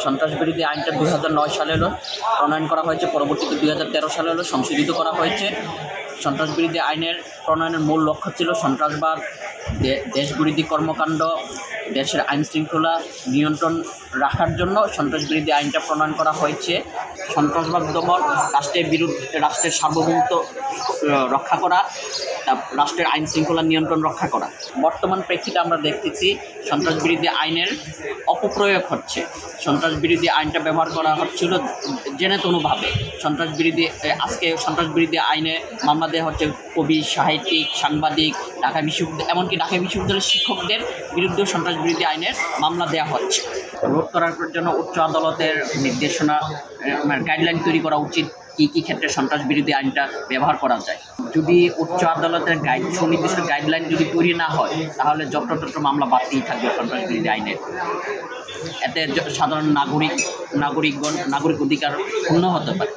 সন্ত্রাসবিরোধী আইনটা 2009 সালে হলো প্রণয়ন করা হয়েছে, পরবর্তীতে 2013 সালে হলো সংশোধিত করা হয়েছে। সন্ত্রাসবিরোধী আইনের প্রণয়নের মূল লক্ষ্য ছিল সন্ত্রাসবাদ, দেশবিরোধী কর্মকাণ্ড, দেশের আইন শৃঙ্খলা নিয়ন্ত্রণ রাখার জন্য সন্ত্রাসবিরোধী আইনটা প্রণয়ন করা হয়েছে। সন্ত্রাসবাদ দমন, রাষ্ট্রের সার্বভৌমত্ব রক্ষা করা, রাষ্ট্রের আইন শৃঙ্খলা নিয়ন্ত্রণ রক্ষা করা। বর্তমান প্রেক্ষিতে আমরা দেখতেছি সন্ত্রাসবিরোধী আইনের অপপ্রয়োগ হচ্ছে। সন্ত্রাসবিরোধী আইনটা ব্যবহার করা হচ্ছিল জেনে তনুভাবে। আজকে সন্ত্রাসবিরোধী আইনে মামলা দেওয়া হচ্ছে কবি, সাহিত্যিক, সাংবাদিক, এমনকি ঢাকা বিশ্ববিদ্যালয়ের শিক্ষকদের বিরুদ্ধেও সন্ত্রাসবিরোধী আইনের মামলা দেওয়া হচ্ছে। রোধ করার জন্য উচ্চ আদালতের নির্দেশনা, গাইডলাইন তৈরি করা উচিত কী ক্ষেত্রে সন্ত্রাসবিরোধী আইনটা ব্যবহার করা যায়। যদি উচ্চ আদালতের সুনির্দিষ্ট গাইডলাইন যদি তৈরি না হয়, তাহলে যত্রতত্র মামলা বাড়তেই থাকবে সন্ত্রাসবিরোধী আইনের। এতে সাধারণ নাগরিক অধিকার ক্ষুণ্ণ হতে পারে।